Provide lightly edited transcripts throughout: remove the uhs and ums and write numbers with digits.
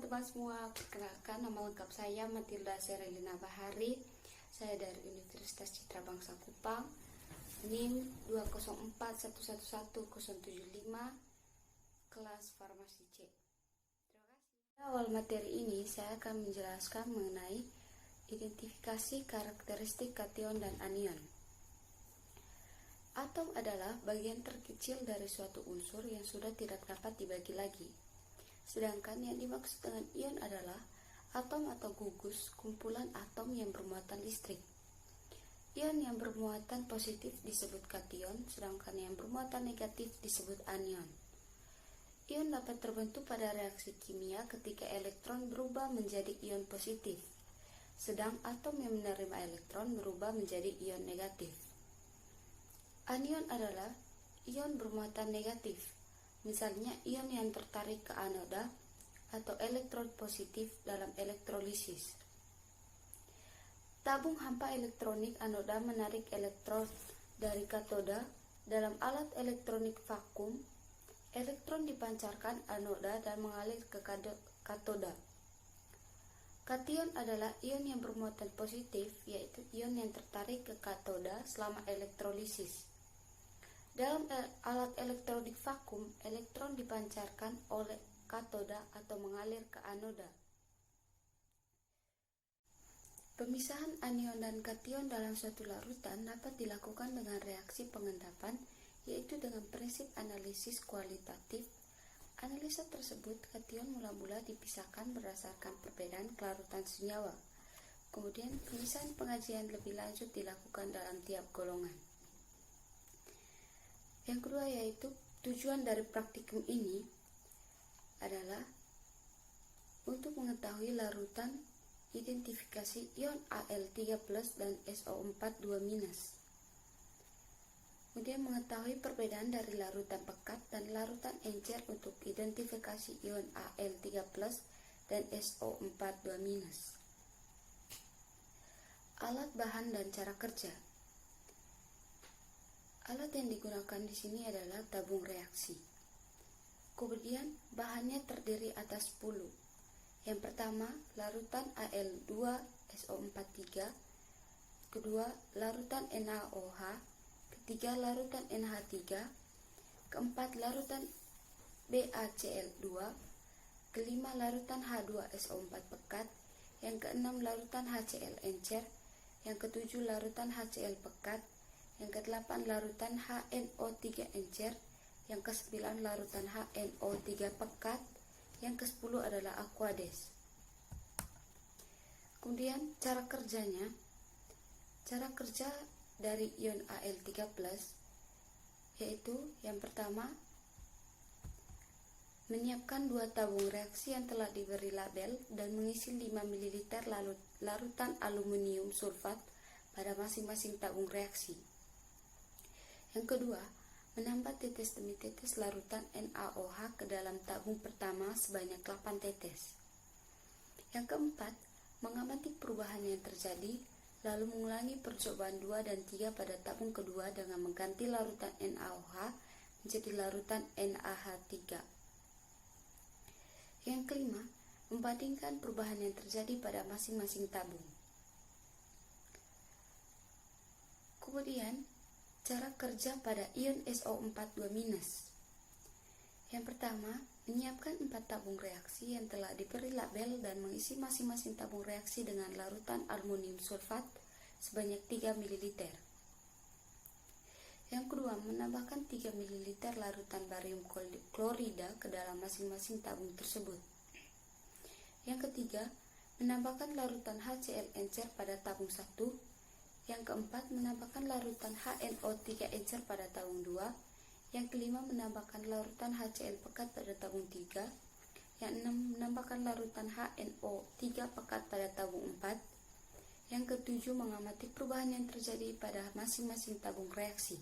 teman-teman semua, perkenalkan nama lengkap saya Matilda Serelina Bahari. Saya dari Universitas Citra Bangsa Kupang, NIM 204111075, kelas Farmasi C. Terima kasih. Awal materi ini saya akan menjelaskan mengenai identifikasi karakteristik kation dan anion. Atom adalah bagian terkecil dari suatu unsur yang sudah tidak dapat dibagi lagi. Sedangkan yang dimaksud dengan ion adalah atom atau gugus kumpulan atom yang bermuatan listrik. Ion yang bermuatan positif disebut kation, sedangkan yang bermuatan negatif disebut anion. Ion dapat terbentuk pada reaksi kimia ketika elektron berubah menjadi ion positif, sedang atom yang menerima elektron berubah menjadi ion negatif. Anion adalah ion bermuatan negatif, misalnya ion yang tertarik ke anoda atau elektron positif dalam elektrolisis. Tabung hampa elektronik anoda menarik elektron dari katoda. Dalam alat elektronik vakum, elektron dipancarkan anoda dan mengalir ke katoda. Kation adalah ion yang bermuatan positif, yaitu ion yang tertarik ke katoda selama elektrolisis. Dalam alat elektronik vakum, elektron dipancarkan oleh katoda atau mengalir ke anoda. Pemisahan anion dan kation dalam suatu larutan dapat dilakukan dengan reaksi pengendapan, yaitu dengan prinsip analisis kualitatif. Analisa tersebut, kation mula-mula dipisahkan berdasarkan perbedaan kelarutan senyawa. Kemudian pemisahan pengajian lebih lanjut dilakukan dalam tiap golongan. Yang kedua yaitu tujuan dari praktikum ini adalah untuk mengetahui larutan identifikasi ion Al3+ dan SO4 2-. Kemudian mengetahui perbedaan dari larutan pekat dan larutan encer untuk identifikasi ion Al3+ dan SO4 2-. Alat bahan dan cara kerja. Alat yang digunakan di sini adalah tabung reaksi. Kemudian bahannya terdiri atas 10. Yang pertama, larutan Al2SO43, kedua, larutan NaOH, ketiga, larutan NH3, keempat, larutan BaCl2, kelima, larutan H2SO4 pekat, yang keenam, larutan HCl encer, yang ketujuh, larutan HCl pekat, yang ke-8 larutan HNO3 encer, yang ke-9 larutan HNO3 pekat, yang ke-10 adalah aqueous. Kemudian cara kerjanya, cara kerja dari ion Al3+, yaitu yang pertama, menyiapkan 2 tabung reaksi yang telah diberi label dan mengisi 5 ml larutan aluminium sulfat pada masing-masing tabung reaksi. Yang kedua, menambah tetes demi tetes larutan NaOH ke dalam tabung pertama sebanyak 8 tetes. Yang keempat, mengamati perubahan yang terjadi, lalu mengulangi percobaan 2 dan 3 pada tabung kedua dengan mengganti larutan NaOH menjadi larutan NaH3. Yang kelima, membandingkan perubahan yang terjadi pada masing-masing tabung. Kemudian, cara kerja pada ion SO4 2-. Yang pertama, menyiapkan 4 tabung reaksi yang telah diberi label dan mengisi masing-masing tabung reaksi dengan larutan aluminium sulfat sebanyak 3 ml. Yang kedua, menambahkan 3 ml larutan barium klorida ke dalam masing-masing tabung tersebut. Yang ketiga, menambahkan larutan HCl encer pada tabung 1. Yang keempat, menambahkan larutan HNO3 encer pada tabung 2. Yang kelima, menambahkan larutan HCl pekat pada tabung 3. Yang enam, menambahkan larutan HNO3 pekat pada tabung 4. Yang ketujuh, mengamati perubahan yang terjadi pada masing-masing tabung reaksi.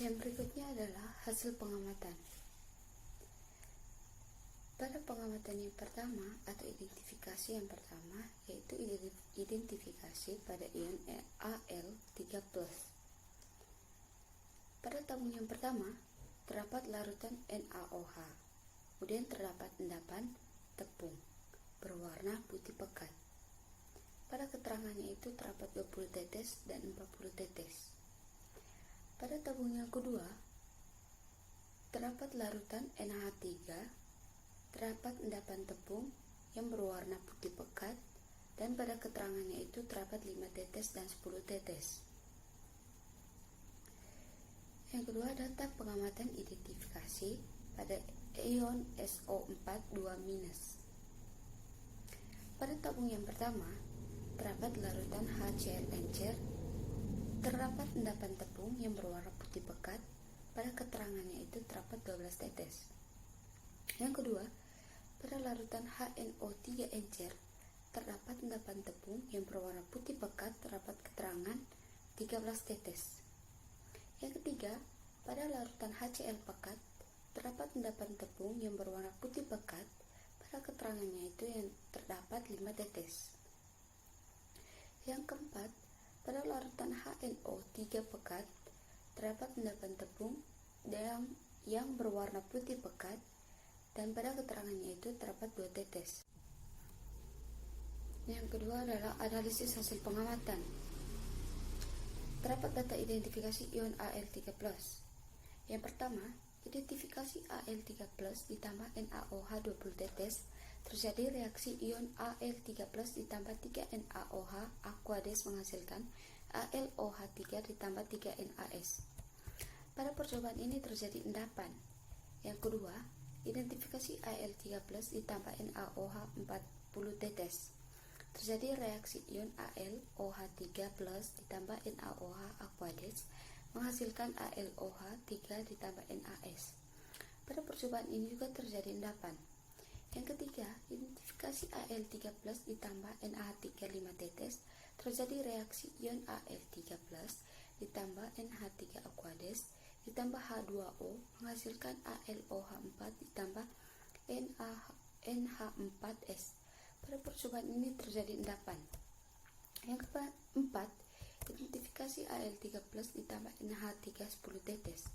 Yang berikutnya adalah hasil pengamatan. Pada pengamatan yang pertama atau identifikasi yang pertama, yaitu identifikasi pada ion Al3+. Pada tabung yang pertama terdapat larutan NaOH, kemudian terdapat endapan tepung berwarna putih pekat. Pada keterangannya itu terdapat 20 tetes dan 40 tetes. Pada tabung yang kedua, terdapat larutan NaH3, terdapat endapan tepung yang berwarna putih pekat, dan pada keterangannya itu terdapat 5 tetes dan 10 tetes. Yang kedua, data pengamatan identifikasi pada ion SO4 2-. Pada tabung yang pertama, terdapat larutan HCl encer, terdapat endapan tepung yang berwarna putih pekat, pada keterangannya itu terdapat 12 tetes. Yang kedua, pada larutan HNO3 encer, terdapat endapan tepung yang berwarna putih pekat, terdapat keterangan 13 tetes. Yang ketiga, pada larutan HCl pekat, terdapat endapan tepung yang berwarna putih pekat, pada keterangannya itu yang terdapat 5 tetes. Yang keempat, pada larutan HNO3 pekat, terdapat endapan tepung yang berwarna putih pekat, dan pada keterangannya itu terdapat 2 tetes. Yang kedua adalah analisis hasil pengamatan. Terdapat data identifikasi ion Al3+. Yang pertama, identifikasi Al3+ ditambah NaOH 20 tetes, terjadi reaksi ion Al3+ ditambah 3 NaOH aqueous menghasilkan AlOH3 ditambah 3 NaS. Pada percobaan ini terjadi endapan. Yang kedua, identifikasi Al3+ ditambah NaOH 40 tetes, terjadi reaksi ion AlOH3+ ditambah NaOH aqueous menghasilkan AlOH3 ditambah NaS. Pada percobaan ini juga terjadi endapan. Yang ketiga, identifikasi Al3+ ditambah NaH3 5 tetes, terjadi reaksi ion Al3+ ditambah NH3 aqueous ditambah H2O menghasilkan AlOH4 ditambah NH4S. Pada percobaan ini terjadi endapan. Yang keempat, identifikasi Al3+ ditambah NH3 10 tetes.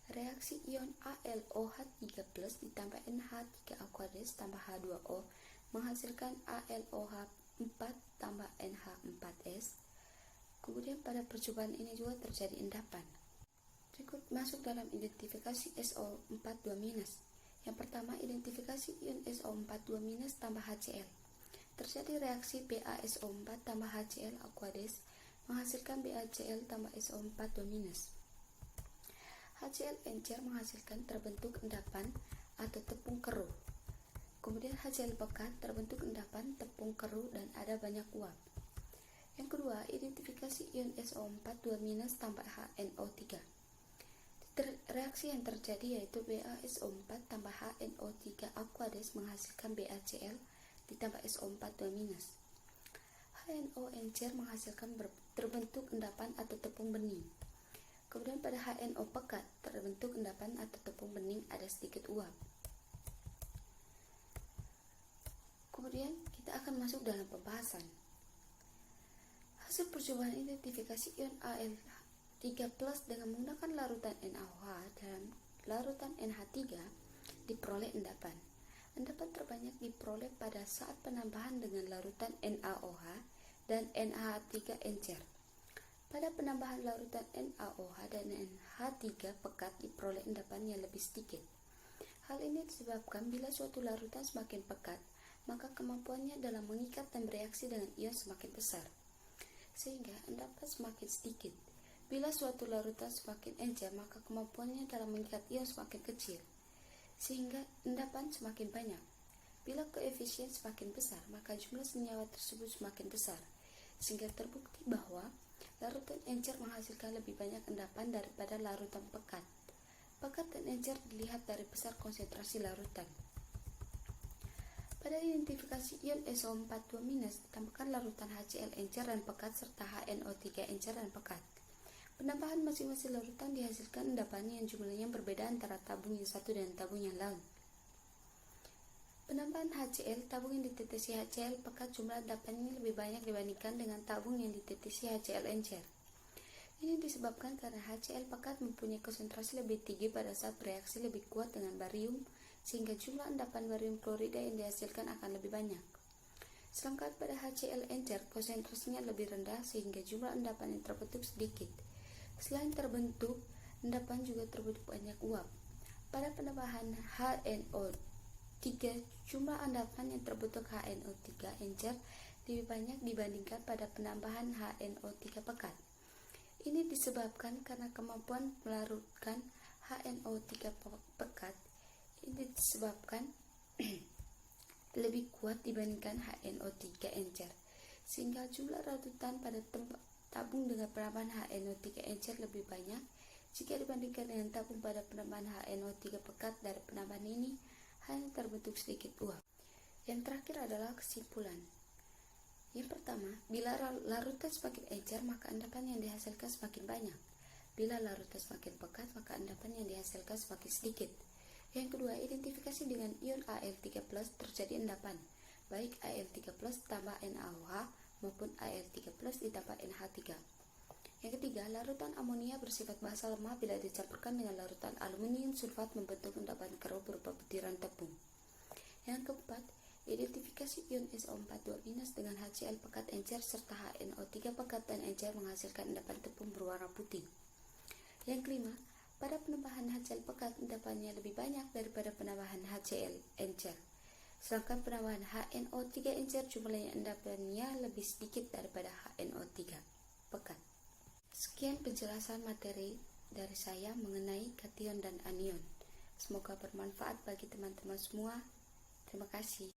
Reaksi ion AlOH3+ ditambah NH3 aqueous tambah H2O menghasilkan AlOH4 tambah NH4S. Kemudian pada percobaan ini juga terjadi endapan. Berikut masuk dalam identifikasi SO4 2-. Yang pertama, identifikasi ion SO4 2- tambah HCl. Terjadi reaksi BaSO4 tambah HCl aqueous menghasilkan BaCl tambah SO4 2-. HCl encer menghasilkan terbentuk endapan atau tepung keruh. Kemudian HCl pekat terbentuk endapan tepung keruh dan ada banyak uap. Yang kedua, identifikasi ion SO4 2- tambah HNO3. Reaksi yang terjadi yaitu BaSO4 tambah HNO3 aqueous menghasilkan BaCl ditambah SO4 2-. HNO encer menghasilkan terbentuk endapan atau tepung bening. Kemudian pada HNO pekat terbentuk endapan atau tepung bening, ada sedikit uap. Kemudian kita akan masuk dalam pembahasan. Hasil percobaan identifikasi ion Al3+ dengan menggunakan larutan NaOH dan larutan NH3 diperoleh endapan. Endapan terbanyak diperoleh pada saat penambahan dengan larutan NaOH dan NH3 encer. Pada penambahan larutan NaOH dan NH3 pekat diperoleh endapan yang lebih sedikit. Hal ini disebabkan bila suatu larutan semakin pekat, maka kemampuannya dalam mengikat dan bereaksi dengan ion semakin besar, sehingga endapan semakin sedikit. Bila suatu larutan semakin encer, maka kemampuannya dalam mengikat ion semakin kecil, sehingga endapan semakin banyak. Bila koefisien semakin besar, maka jumlah senyawa tersebut semakin besar, sehingga terbukti bahwa larutan encer menghasilkan lebih banyak endapan daripada larutan pekat. Pekat dan encer dilihat dari besar konsentrasi larutan. Pada identifikasi ion SO4 2- ditambahkan larutan HCl encer dan pekat serta HNO3 encer dan pekat. Penambahan masing-masing larutan dihasilkan endapan yang jumlahnya berbeda antara tabung yang satu dan tabung yang lain. Penambahan HCl, tabung yang ditetesi HCl pekat, jumlah endapannya lebih banyak dibandingkan dengan tabung yang ditetesi HCl encer. Ini disebabkan karena HCl pekat mempunyai konsentrasi lebih tinggi pada saat bereaksi lebih kuat dengan barium sehingga jumlah endapan barium klorida yang dihasilkan akan lebih banyak. Sedangkan pada HCl encer konsentrasinya lebih rendah sehingga jumlah endapan yang terbentuk sedikit. Selain terbentuk, endapan juga terbentuk banyak uap. Pada penambahan HNO3, jumlah endapan yang terbentuk HNO3 encer lebih banyak dibandingkan pada penambahan HNO3 pekat. Ini disebabkan karena kemampuan melarutkan HNO3 pekat ini disebabkan lebih kuat dibandingkan HNO3 encer, sehingga jumlah larutan pada tabung dengan penambahan HNO3 encer lebih banyak jika dibandingkan dengan tabung pada penambahan HNO3 pekat. Dari penambahan ini hanya terbentuk sedikit uap. Yang terakhir adalah kesimpulan. Yang pertama, bila larutan semakin encer maka endapan yang dihasilkan semakin banyak. Bila larutan semakin pekat maka endapan yang dihasilkan semakin sedikit. Yang kedua, identifikasi dengan ion Al3+ terjadi endapan, baik Al3+ tambah NaOH maupun Al3+ ditambah NH3. Yang ketiga, larutan amonia bersifat basa lemah bila dicampurkan dengan larutan aluminium sulfat membentuk endapan keruh berupa butiran tepung. Yang keempat, identifikasi ion SO42- dengan HCl pekat encer serta HNO3 pekat dan encer menghasilkan endapan tepung berwarna putih. Yang kelima, pada penambahan HCl pekat endapannya lebih banyak daripada penambahan HCl encer. Sedangkan penambahan HNO3 encer jumlahnya endapannya lebih sedikit daripada HNO3 pekat. Sekian penjelasan materi dari saya mengenai kation dan anion. Semoga bermanfaat bagi teman-teman semua. Terima kasih.